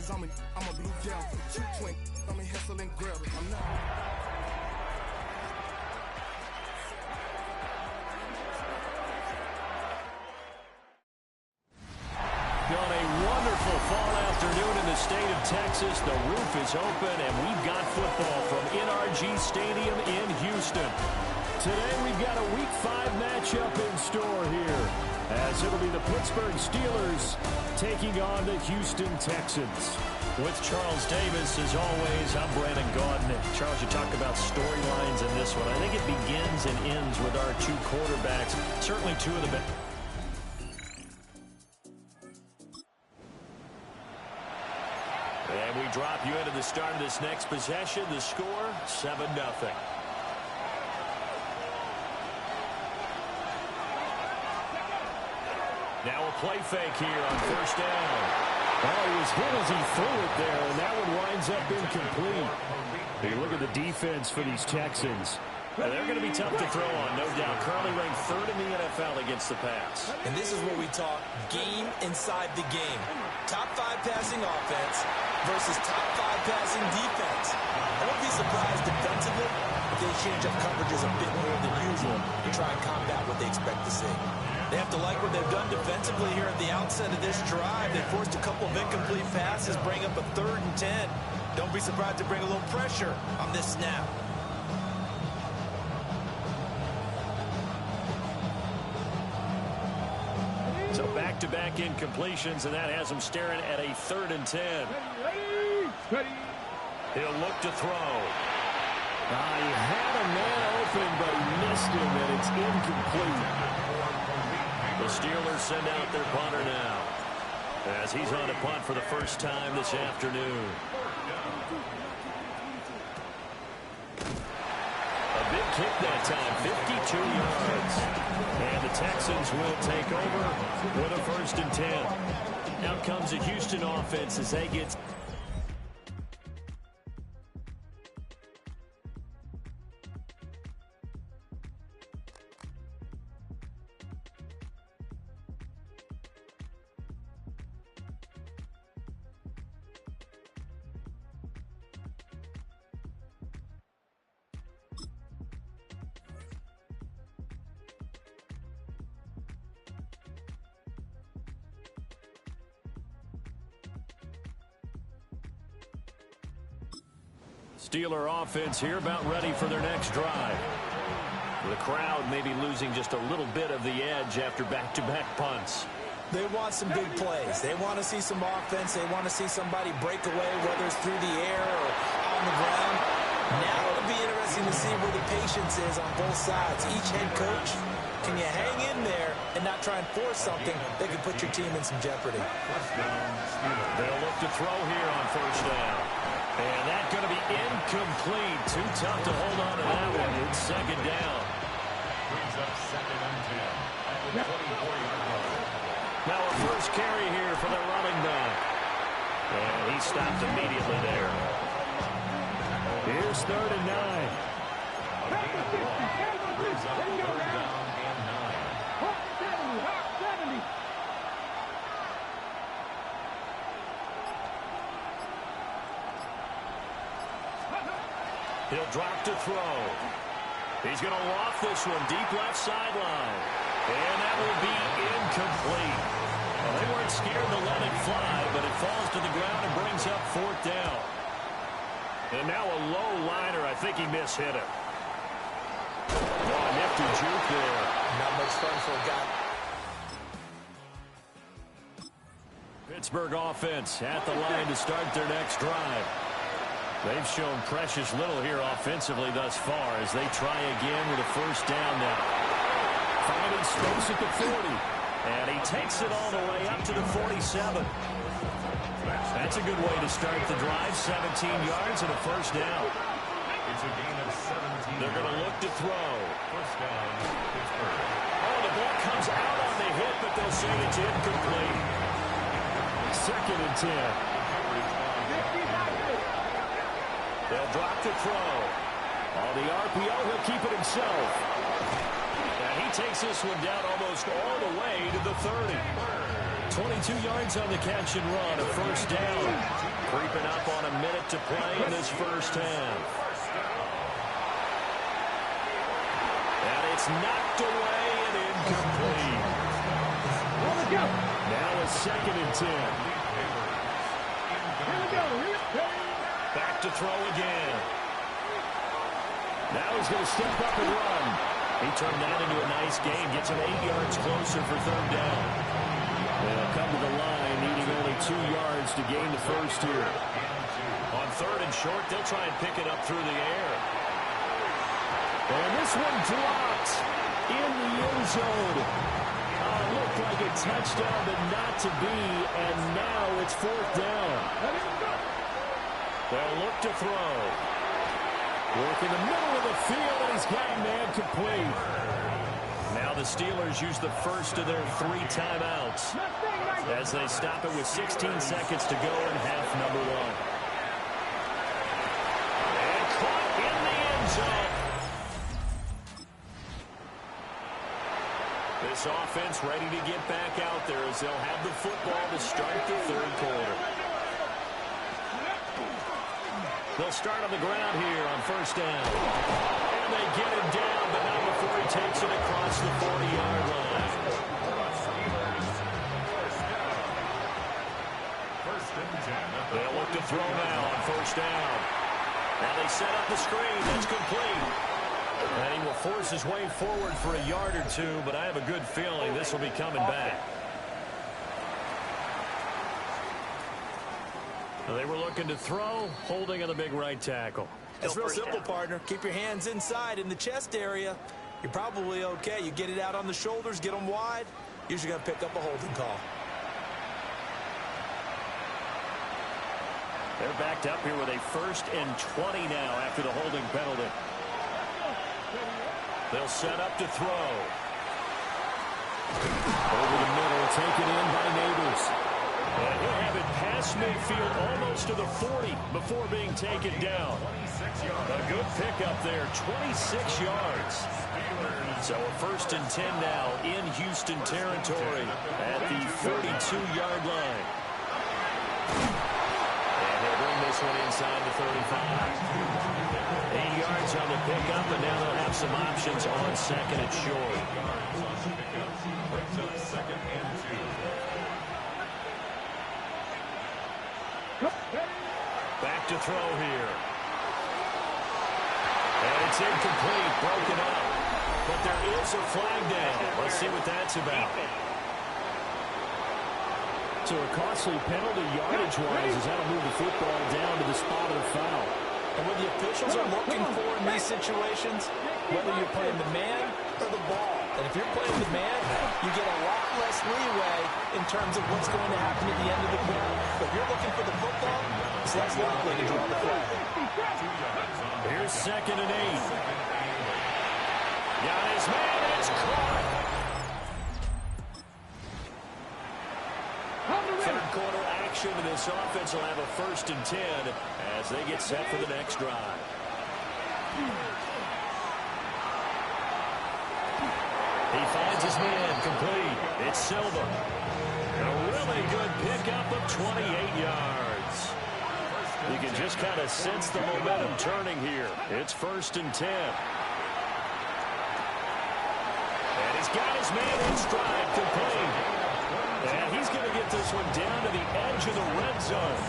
cause I'm a blue gel. 220, I'm in Hessel and Grill. I'm not. On a wonderful fall afternoon in the state of Texas, the roof is open, and we've got football from NRG Stadium in Houston. Today, we've got a Week 5 matchup in store here, as it'll be the Pittsburgh Steelers taking on the Houston Texans. With Charles Davis, as always, I'm Brandon Gaudin. Charles, you talk about storylines in this one. I think it begins and ends with our two quarterbacks, certainly two of the best. And we drop you into the start of this next possession. The score, 7-0. Now a play fake here on first down. Oh, he was hit as he threw it there, and that one winds up incomplete. You look at the defense for these Texans. They're going to be tough to throw on, no doubt. Currently ranked third in the NFL against the pass. And this is where we talk game inside the game. Top 5 passing offense versus top 5 passing defense. I won't be surprised defensively if they change up coverages a bit more than usual to try and combat what they expect to see. They have to like what they've done defensively here at the outset of this drive. They forced a couple of incomplete passes, bring up a 3rd and 10. Don't be surprised to bring a little pressure on this snap. So back-to-back incompletions, and that has him staring at a 3rd and 10. He'll look to throw. He had a man open, but he missed him, and it's incomplete. The Steelers send out their punter now, as he's on to punt for the first time this afternoon. A big kick that time, 52 yards. And the Texans will take over with a 1st and 10. Now comes the Houston offense as they get... Steeler offense here about ready for their next drive. The crowd maybe losing just a little bit of the edge after back-to-back punts. They want some big plays. They want to see some offense. They want to see somebody break away, whether it's through the air or on the ground. Now it'll be interesting to see where the patience is on both sides. Each head coach, can you hang in there and not try and force something that could put your team in some jeopardy? They'll look to throw here on first down. And that's going to be incomplete. Too tough to hold on to that one. It's 2nd down. Brings up 2nd and 10 at the 24-yard line. Now a first carry here for the running back. And he stopped immediately there. Here's 3rd and 9. Brings up 3rd down and 9. He'll drop to throw. He's going to loft this one deep left sideline. And that will be incomplete. Well, they weren't scared to let it fly, but it falls to the ground and brings up 4th down. And now a low liner. I think he mishit it. Oh, nifty juke there. Not much fun for a guy. Pittsburgh offense at the line to start their next drive. They've shown precious little here offensively thus far as they try again with a 1st down now. Finding space at the 40. And he takes it all the way up to the 47. That's a good way to start the drive. 17 yards and a 1st down. It's a gain of 17. They're going to look to throw. 1st down, Pittsburgh. Oh, the ball comes out on the hit, but they'll say it's incomplete. 2nd and 10. They'll drop to throw. On the RPO, he'll keep it himself. And he takes this one down almost all the way to the 30. 22 yards on the catch and run, a 1st down. back to play in this first half. And it's knocked away and incomplete. Now a 2nd and 10. Back to throw again. Now he's going to step up and run. He turned that into a nice game. Gets him 8 yards closer for 3rd down. They'll come to the line, needing only 2 yards to gain the first here. On 3rd and short, they'll try and pick it up through the air. And this one dropped in the end zone. Looked like a touchdown, but not to be, and now it's 4th down. They'll look to throw. Work in the middle of the field, and he's got a man complete. Now the Steelers use the first of their 3 timeouts as they stop it with 16 seconds to go in half number 1. And caught in the end zone. This offense ready to get back out there as they'll have the football to start the 3rd quarter. They'll start on the ground here on 1st down. And they get him down, but not before he takes it across the 40-yard line. They'll look to throw now on 1st down. Now they set up the screen. That's complete. And he will force his way forward for a yard or 2, but I have a good feeling this will be coming back. They were looking to throw, holding on the big right tackle. It's real simple, partner. Keep your hands inside in the chest area. You're probably okay. You get it out on the shoulders, get them wide. Usually going to pick up a holding call. They're backed up here with a 1st and 20 now after the holding penalty. They'll set up to throw. Over the middle, taken in by Neighbors. And he'll have it past midfield almost to the 40 before being taken down. A good pickup there, 26 yards. So a 1st and 10 now in Houston territory at the 32-yard line. And they'll bring this one inside the 35. 8 yards on the pickup, and now they'll have some options on 2nd and short. Back to throw here. And it's incomplete, broken up. But there is a flag down. Let's see what that's about. So a costly penalty yardage-wise is how to move the football down to the spot of the foul. And what the officials are looking for in these situations, whether you're playing the man or the ball. And if you're playing the man, you get a lot less leeway in terms of what's going to happen at the end of the quarter. But if you're looking for the football, it's less likely to draw the flag. Here's 2nd and 8. Got his man, it's caught. 3rd quarter action, and this offense will have a 1st and 10 as they get set for the next drive. He finds his man complete. It's Silva. A really good pickup of 28 yards. You can just kind of sense the momentum turning here. It's 1st and 10. And he's got his man in stride, complete. And he's going to get this one down to the edge of the red zone.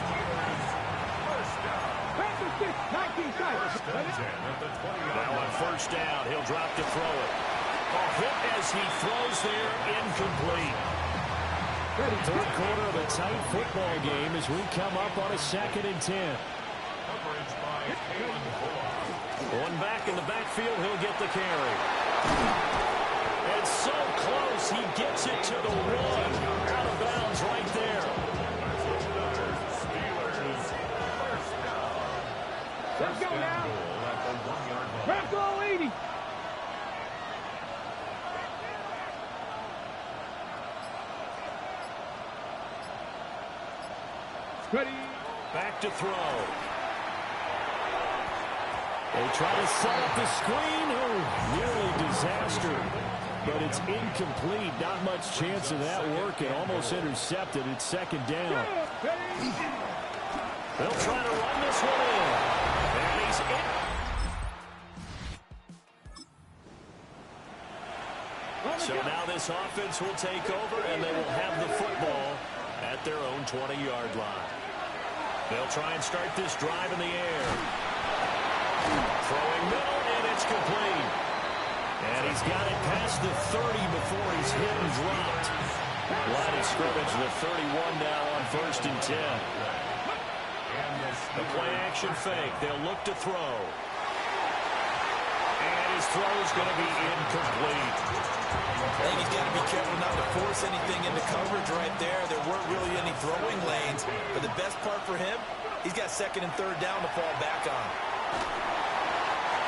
Now on 1st down, he'll drop to throw it. A hit as he throws there, incomplete. 3rd quarter of a tight football game as we come up on a 2nd and 10. One back in the backfield, he'll get the carry. And so close, he gets it to the 1. Out of bounds right there. Let's go now. Let's go, 80. Ready. Back to throw. They try to set up the screen. Oh, nearly disaster. But it's incomplete. Not much chance of that working. Almost intercepted. It's 2nd down. They'll try to run this this one in. And he's in. So now this offense will take over, and they will have the football at their own 20-yard line. They'll try and start this drive in the air. Throwing middle, and it's complete. And he's got it past the 30 before he's hit and dropped. Line of scrimmage, the 31 now on 1st and 10. The play-action fake. They'll look to throw. And his throw is going to be incomplete. I think he's got to be careful not to force anything into coverage right there. There weren't really any throwing lanes. But the best part for him, he's got 2nd and 3rd down to fall back on.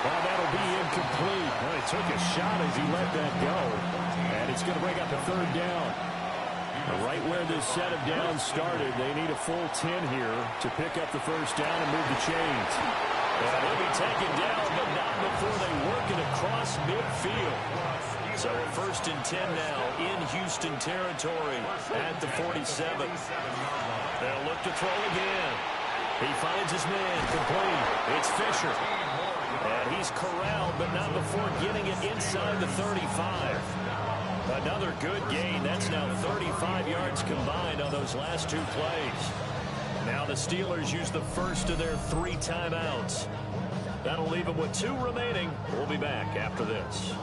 Well, that'll be incomplete. Well, he took a shot as he let that go. And it's going to bring up a 3rd down. Right where this set of downs started, they need a full 10 here to pick up the 1st down and move the chains. And he'll be taken down, but not before they work it across midfield. So 1st and 10 now in Houston territory at the 47. They'll look to throw again. He finds his man complete. It's Fisher. And he's corralled, but not before getting it inside the 35. Another good gain. That's now 35 yards combined on those last 2 plays. Now the Steelers use the first of their 3 timeouts. That'll leave them with 2 remaining. We'll be back after this.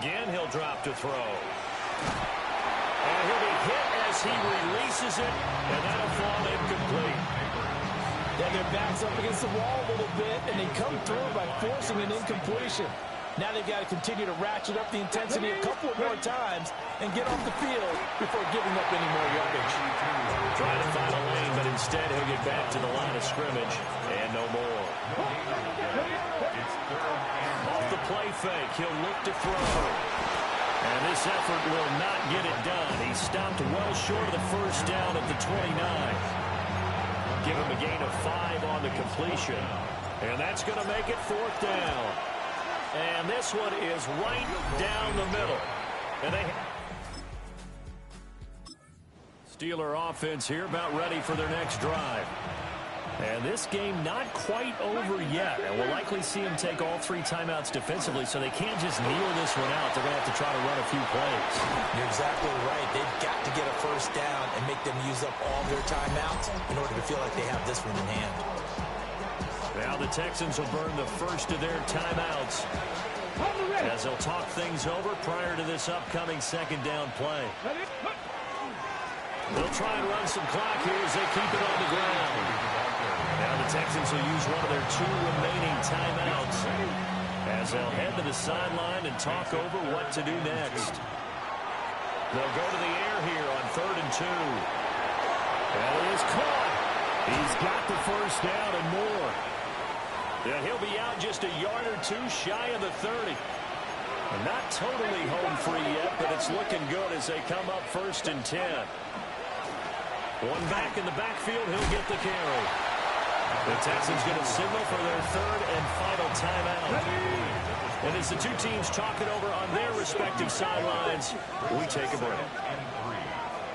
Again, he'll drop to throw. And he'll be hit as he releases it, and that'll fall incomplete. Yeah, their back's up against the wall a little bit, and they come through by forcing an incompletion. Now they've got to continue to ratchet up the intensity a couple more times and get off the field before giving up any more yardage. Trying to find a lane, but instead he'll get back to the line of scrimmage, and no more. Off the play fake, he'll look to throw. And this effort will not get it done. He stopped well short of the 1st down at the 29. Give him a gain of 5 on the completion. And that's going to make it 4th down. And this one is right down the middle. And they... Steeler offense here about ready for their next drive. And this game not quite over yet. And we'll likely see them take all 3 timeouts defensively, so they can't just kneel this one out. They're going to have to try to run a few plays. You're exactly right. They've got to get a 1st down and make them use up all their timeouts in order to feel like they have this one in hand. Now the Texans will burn the first of their timeouts as they'll talk things over prior to this upcoming 2nd down play. They'll try and run some clock here as they keep it on the ground. Now the Texans will use one of their 2 remaining timeouts as they'll head to the sideline and talk over what to do next. They'll go to the air here on 3rd and 2. And he is caught. He's got the 1st down and more. And he'll be out just a yard or 2 shy of the 30. Not totally home free yet, but it's looking good as they come up 1st and 10. One back in the backfield, he'll get the carry. The Texans going to signal for their 3rd and final timeout. And as the 2 teams talk it over on their respective sidelines, we take a break.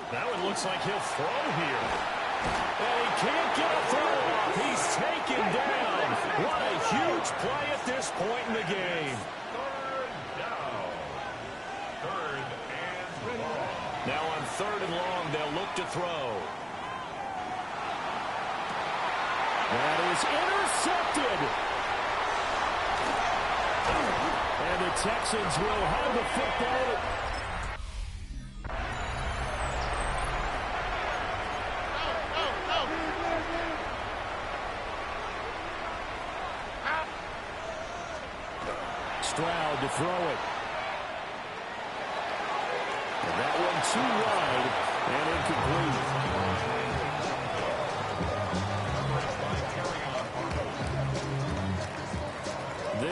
That one looks like he'll throw here. And he can't get a throw off. He's taken down. What a huge play at this point in the game. Now on 3rd and long, they'll look to throw. That is intercepted. And the Texans will have the football. Stroud to throw it. And that one too wide and incomplete.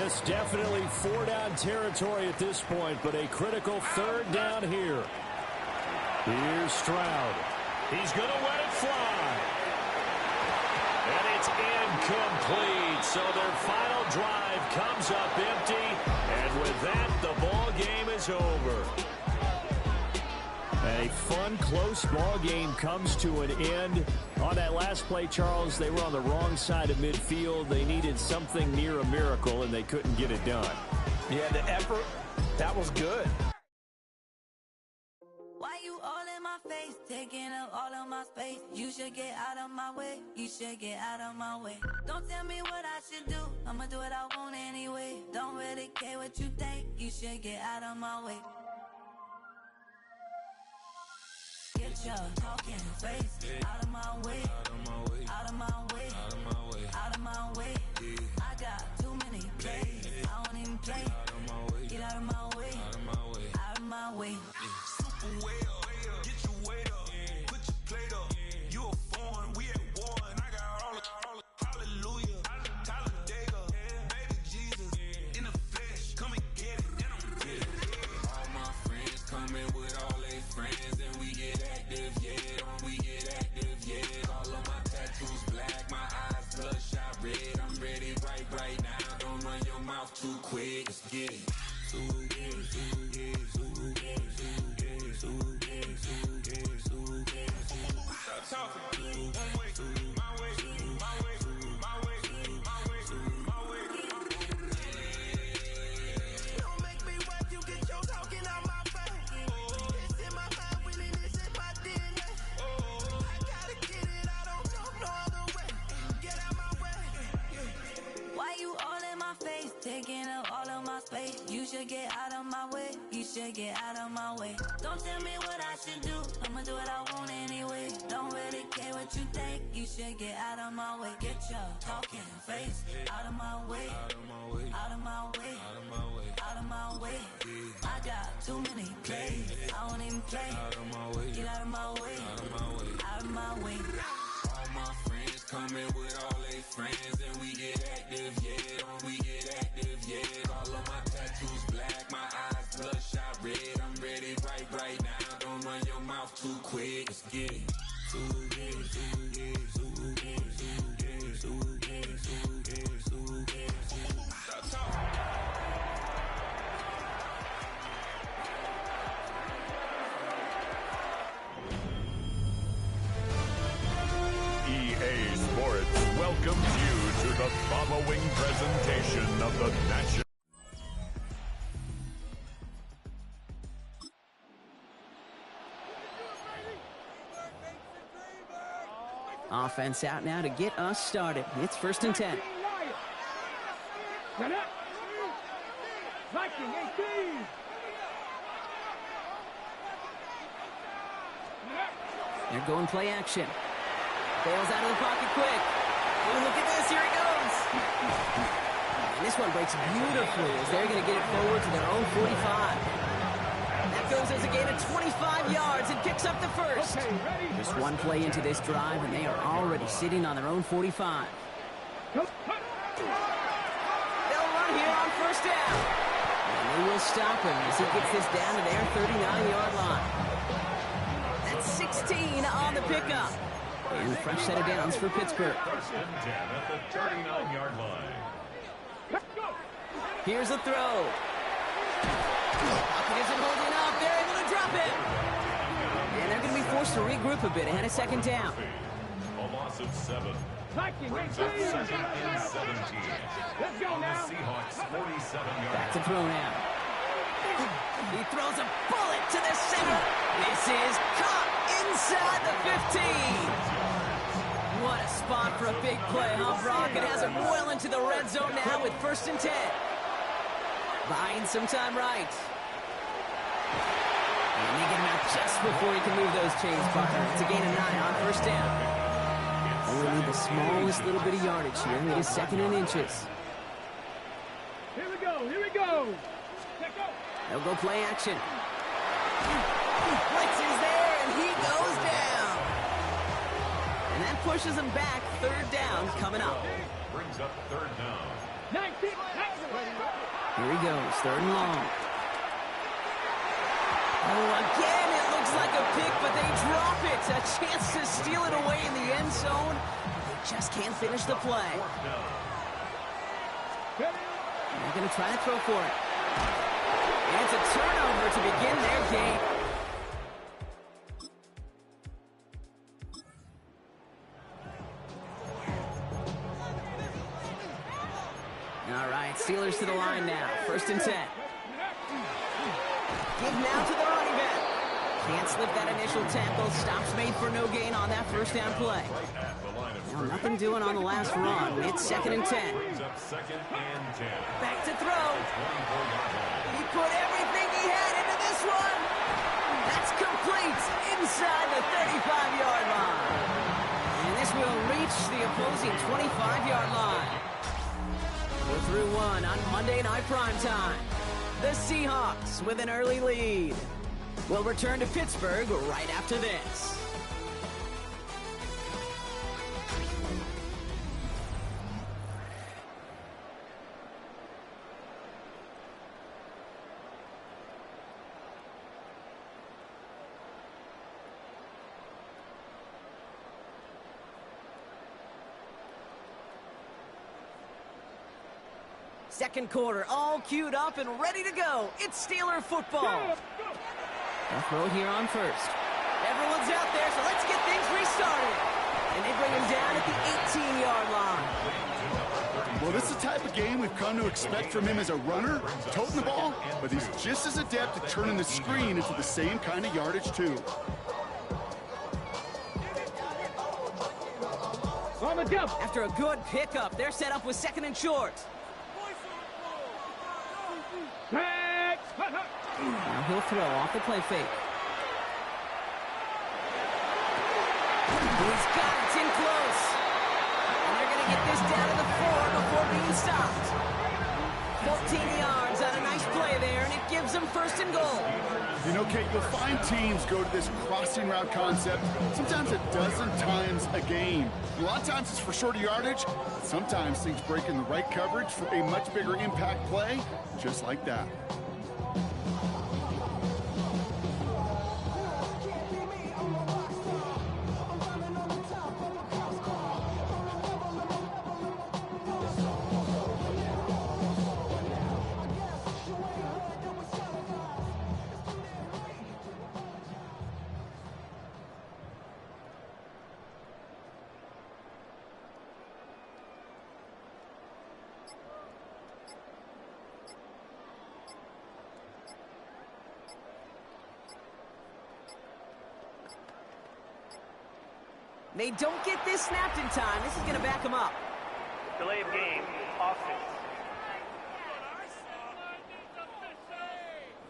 This definitely four-down territory at this point, but a critical third down here. Here's Stroud. He's going to let it fly. And it's incomplete. So their final drive comes up empty. And with that, the ball game is over. A fun, close ball game comes to an end. On that last play, Charles, they were on the wrong side of midfield. They needed something near a miracle, and they couldn't get it done. Yeah, the effort, that was good. Why you all in my face, taking up all of my space? You should get out of my way, you should get out of my way. Don't tell me what I should do, I'ma do what I want anyway. Don't really care what you think, you should get out of my way. Get your talking face out of my way, out of my way, out of my way, out of my way, out of my way. I got too many plays, I don't even play. Get out of my way, out of my way, out of my way. Super way up, get your weight up, put your plate up. You a foreign, we at war, and I got all the hallelujah. Talladega, baby Jesus, in the flesh, come and get it, and I'm with it. All my friends coming with all their friends, and we get active, yeah, don't we get active, yeah. All of my tattoos black, my eyes bloodshot red. I'm ready right now, don't run your mouth too quick, let's get it. Taking up all of my space. You should get out of my way, you should get out of my way. Don't tell me what I should do, I'ma do what I want anyway. Don't really care what you think, you should get out of my way. Get your talking face out of my way, out of my way, out of my way, out of my way, out of my way. I got too many plays, I don't even play. Out of my way, get out of my way, out of my way, out of my way. All my friends coming with all their friends, and we get active, yeah, don't we get active, yeah. All of my tattoos black, my eyes bloodshot red. I'm ready right now, don't run your mouth too quick, let's get it. Stop talking. EA Sports welcomes you to the following presentation of the National. Offense out now to get us started. It's 1st and 10. They're going play action. Bails out of the pocket quick. Oh, look at this. Here he goes. And this one breaks beautifully as they're going to get it forward to their own 45. That goes as a gain of 25 yards and picks up the first. Just one play into this drive, and they are already sitting on their own 45. They'll run here on 1st down. And they will stop him as he gets this down to their 39-yard line. That's 16 on the pickup. And a fresh set of downs for Pittsburgh. 1st and 10 at the 39-yard line. Here's a throw. Pocket isn't holding up. They're able to drop it. And they're going to be forced to regroup a bit ahead of 2nd down. A loss of 7. Brings up 2nd and 17. Let's go now. The Seahawks 47-yard. Back to throw now. He throws a bullet to the center. This is caught inside the 15. What a spot for a big play, huh, Brock? It has it well into the red zone now with 1st and 10. Buying some time right. And they get him out just before he can move those chains, Bucker. It's a gain of 9 on 1st down. Only need the smallest little bit of yardage here. It is 2nd and inches. Here we go, here we go. They'll go play action. Blitz is there, and he goes down. And that pushes him back. 3rd down coming up. Brings up 3rd down. 19. goes, 3rd and long. Oh, again, it looks like a pick, but they drop it. A chance to steal it away in the end zone. They just can't finish the play. They're going to try to throw for it. And it's a turnover to begin their game. All right, Steelers to the line now. 1st and 10. Give now to the running back. Can't slip that initial tackle. Stops made for no gain on that 1st down play. Now nothing doing on the last run. It's 2nd and 10. Back to throw. He put everything he had into this one. That's complete inside the 35-yard line. And this will reach the opposing 25-yard line. We're through one on Monday Night Primetime. The Seahawks with an early lead. We'll return to Pittsburgh right after this. Second quarter, all queued up and ready to go. It's Steeler football. They'll throw here on 1st. Everyone's out there, so let's get things restarted. And they bring him down at the 18-yard line. Well, this is the type of game we've come to expect from him as a runner, toting the ball, but he's just as adept at turning the screen into the same kind of yardage, too. After a good pickup, they're set up with 2nd and short. Now he'll throw off the play fake. He's got it, it's in close. And they're going to get this down to the 4 before being stopped. 14 yards on a nice play there, and it gives them 1st and goal. You know, Kate, you'll find teams go to this crossing route concept sometimes a dozen times a game. A lot of times it's for shorter yardage, but sometimes things break in the right coverage for a much bigger impact play, just like that. They don't get this snapped in time. This is going to back them up. Delay of game, offense.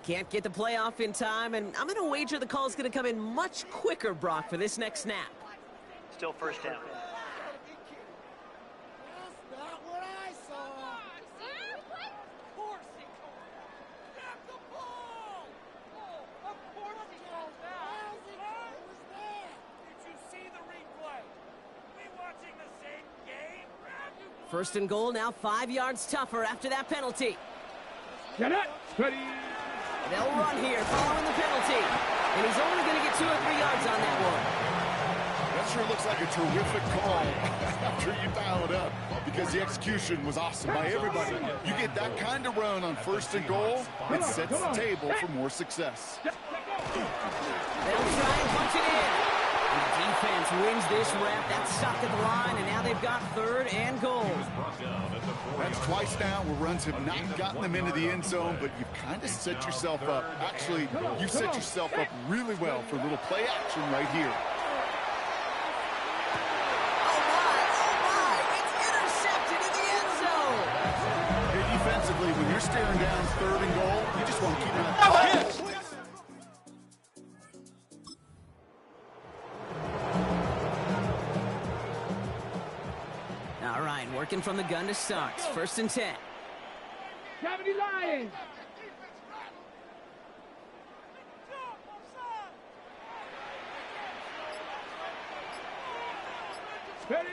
Can't get the play off in time, and I'm going to wager the call is going to come in much quicker, Brock, for this next snap. Still 1st down. First and goal, now 5 yards tougher after that penalty. Get it! Ready! They'll run here following the penalty. And he's only going to get 2 or 3 yards on that one. That sure looks like a terrific call after you dial it up, because the execution was awesome by everybody. You get that kind of run on 1st and goal, it sets the table for more success. They'll try and punch it in. The defense wins this rep. That's stopped at the line, and now they've got 3rd and goal. That's twice now where runs have not gotten them into the end zone, but you've kind of set yourself up. Actually, you've set yourself up really well for a little play action right here. Oh my, it's intercepted in the end zone. Hey, defensively, when you're staring down 3rd and goal, you just want to keep it up. Working from the gun to start. 1st and 10. Cavity Lions! Out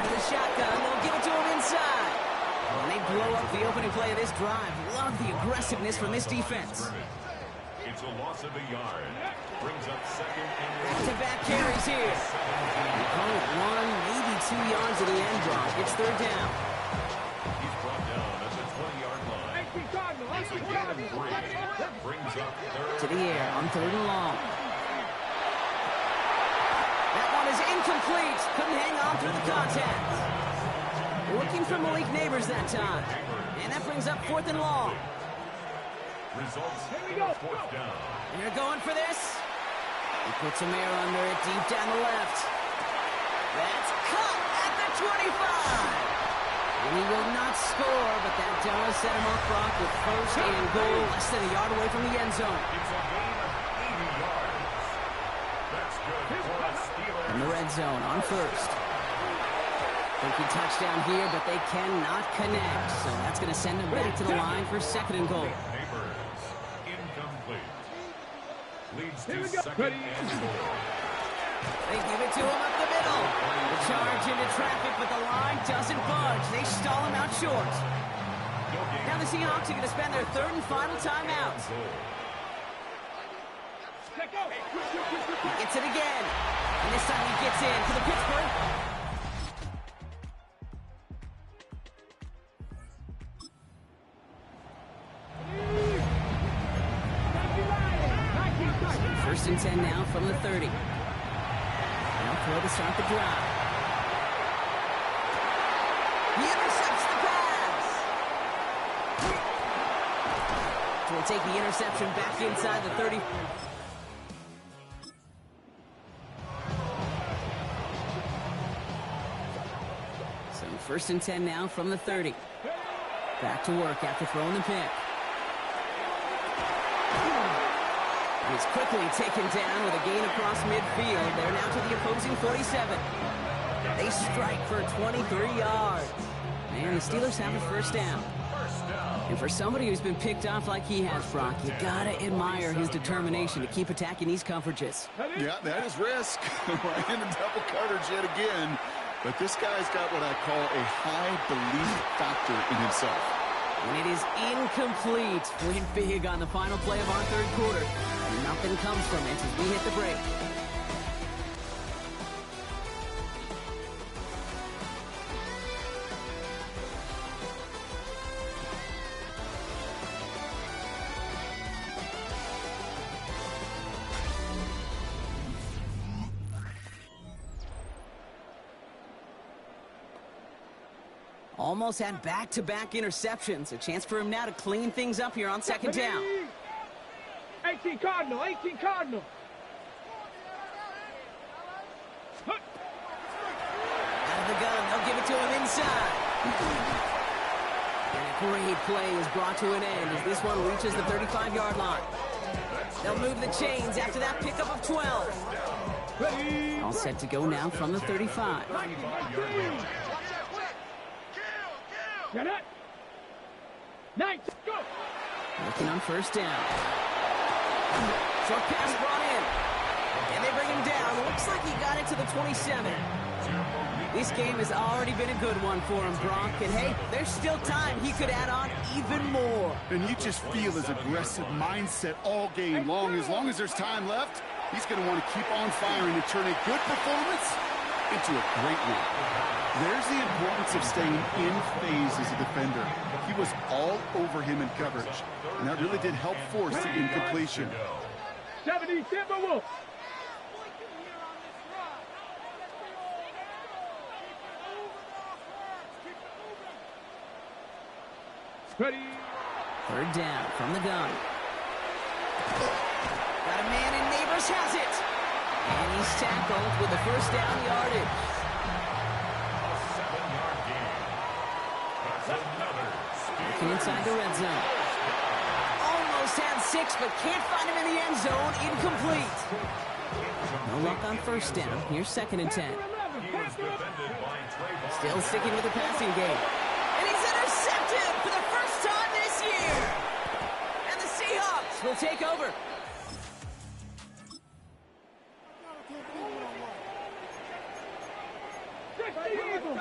of the shotgun, they'll give it to him inside. And they blow Love the opening play of this drive. Love the aggressiveness from this defense. It's a loss of a yard. Brings up second and back-to-back carries here. Call it 1, maybe 2 yards to the end drop. It's third down. He's brought down at the 20-yard line. It's a gain of 3. Brings up third. To the air on third and long. That one is incomplete. Couldn't hang on through the contact. Looking for Malik Neighbors that time. And that brings up fourth and long. Results, fourth down. They're going for this. He puts some air under it deep down the left. That's caught at the 25. And he will not score, but that does set him up, Brock, with first and goal, less than a yard away from the end zone. It's a gain of 80 yards. That's good for a Steeler. In the red zone on first. Thinking touchdown here, but they cannot connect. So that's going to send them back to the line for second and goal. Neighbors, incomplete. Leads to second and goal. They give it to him up the middle. The charge into traffic, but the line doesn't budge. They stall him out short. Now the Seahawks are going to spend their third and final timeout. He gets it again. And this time he gets in for the Pittsburgh. First and 10 now from the 30. Now throw to start the drive. He intercepts the pass. So we'll take the interception back inside the 30. So first and 10 now from the 30. Back to work after throwing the pick. He's quickly taken down with a gain across midfield. They're now to the opposing 47. They strike for 23 yards. Man, the Steelers have a first down. And for somebody who's been picked off like he has, Brock, you gotta admire his determination to keep attacking these coverages. Yeah, that is risk. Right into double coverage yet again. But this guy's got what I call a high belief factor in himself. And it is incomplete. Win big on the final play of our third quarter. And nothing comes from it as we hit the break. Almost had back-to-back interceptions. A chance for him now to clean things up here on second down. 18 Cardinal, 18 Cardinal. Out of the gun, they'll give it to him inside. And a great play is brought to an end as this one reaches the 35-yard line. They'll move the chains after that pickup of 12. All set to go now from the 35. Get it. Nice. Go. Looking on first down. Short pass brought in. And they bring him down. Looks like he got it to the 27. This game has already been a good one for him, Brock. And hey, there's still time. He could add on even more. And you just feel his aggressive mindset all game long. As there's time left, he's going to want to keep on firing and turn a good performance into a great one. There's the importance of staying in phase as a defender. He was all over him in coverage, and that really did help force the incompletion. 70 Timberwolves. Ready. Third down from the gun. Got a man and Neighbors has it. And he's tackled with the first down yardage. Looking inside the red zone. Almost had 6, but can't find him in the end zone. Incomplete. No luck on first down. Here's second and 10. Still sticking with the passing game. And he's intercepted for the first time this year. And the Seahawks will take over.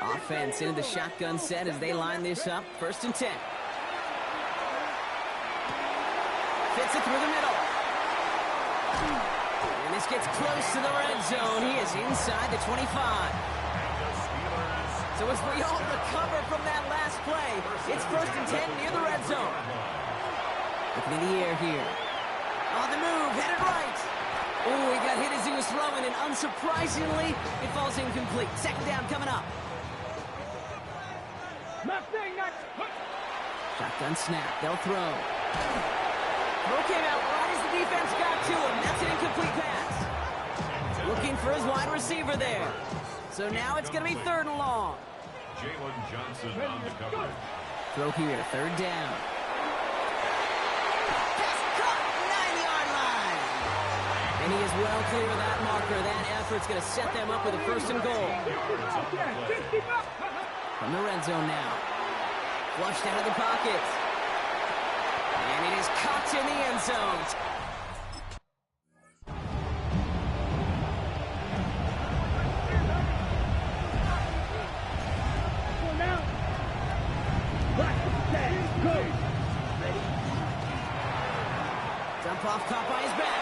Offense into the shotgun set as they line this up. 1st and 10. Fits it through the middle. And this gets close to the red zone. He is inside the 25. So as we all recover from that last play, it's 1st and 10 near the red zone. Looking in the air here. On the move, headed right. Oh, he got hit as he was throwing, and unsurprisingly, it falls incomplete. 2nd down coming up. Shotgun snap, they'll throw. Throw came out right as the defense got to him. That's an incomplete pass. Looking for his wide receiver there. So now it's going to be 3rd and long. Jalen Johnson on the cover. Throw here, 3rd down. Pass caught, 9-yard line. And he is well clear of that marker. That effort's going to set them up with a 1st and goal. From the red zone now. Flushed out of the pocket. And it is caught in the end zone. Dump off, caught by his back.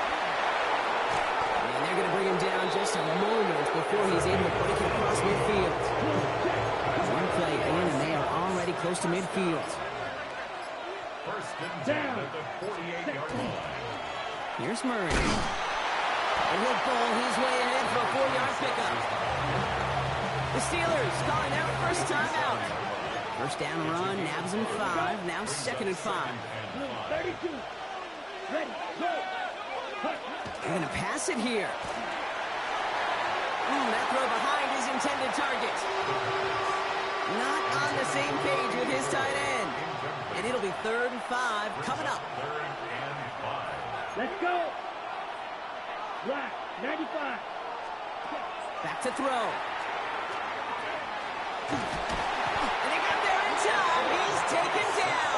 And they're going to bring him down just a moment before he's able to break it across midfield. One play in, and they are already close to midfield. 1st and 10 at the 48-yard line. Here's Murray. And he'll bowl his way ahead for a 4-yard pickup. The Steelers calling their first time out. 1st down run, nabs him 5. Now 2nd and 5. 32. Ready, go. They're going to pass it here. That throw behind his intended target. Not on the same page with his tight end. And it'll be 3rd and 5 coming up. 3rd and 5. Let's go. Black, 95. Back to throw. And they got there in time. He's taken down.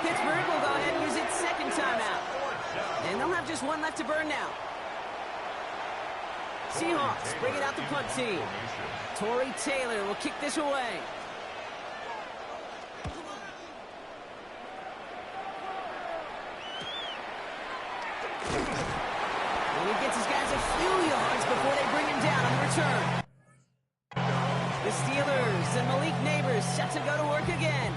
Pittsburgh will go ahead and use its 2nd timeout. And they'll have just one left to burn now. Seahawks bring it out the punt team. Torrey Taylor will kick this away. And he gets his guys a few yards before they bring him down on the return. The Steelers and Malik Neighbors set to go to work again.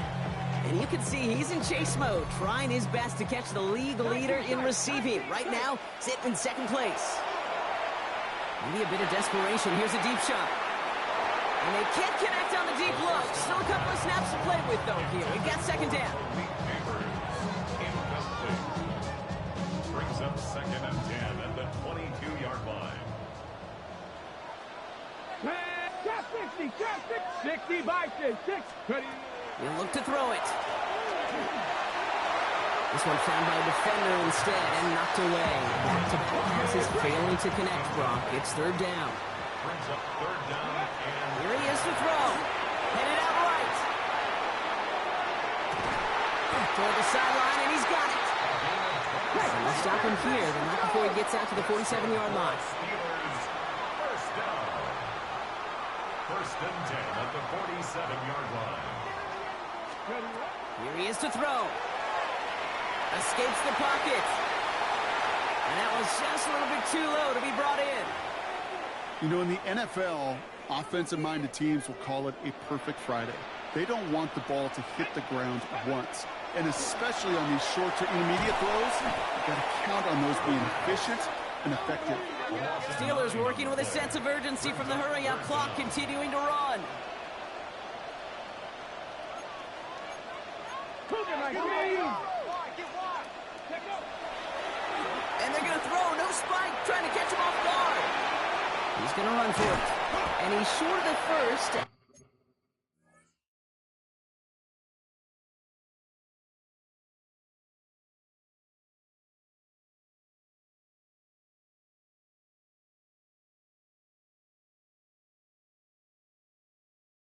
And you can see he's in chase mode, trying his best to catch the league leader in receiving. Right now, sitting in 2nd place. Maybe a bit of desperation. Here's a deep shot. And they can't connect on the deep look. Still a couple of snaps to play with, though, here. We've got 2nd down. Incomplete. Brings up 2nd and 10 at the 22-yard line. Shot 60, shot 60 by 6. Ready. He'll look to throw it. This one found by a defender instead and knocked away. Back to pass is failing to connect, Brock. It's 3rd down. Brings up 3rd down and Here he is to throw. Headed out right. Toward the sideline, and he's got it. And they'll stop him here, but not before he gets out to the 47-yard line. Steelers 1st down. 1st and 10 at the 47-yard line. Here he is to throw. Escapes the pocket. And that was just a little bit too low to be brought in. You know, in the NFL, offensive-minded teams will call it a perfect Friday. They don't want the ball to hit the ground once. And especially on these short to intermediate throws, you've got to count on those being efficient and effective. Steelers working with a sense of urgency from the hurry-up clock, continuing to run. And they're going to throw. No spike. Trying to catch him off guard. He's going to run for it. And he's short of the 1st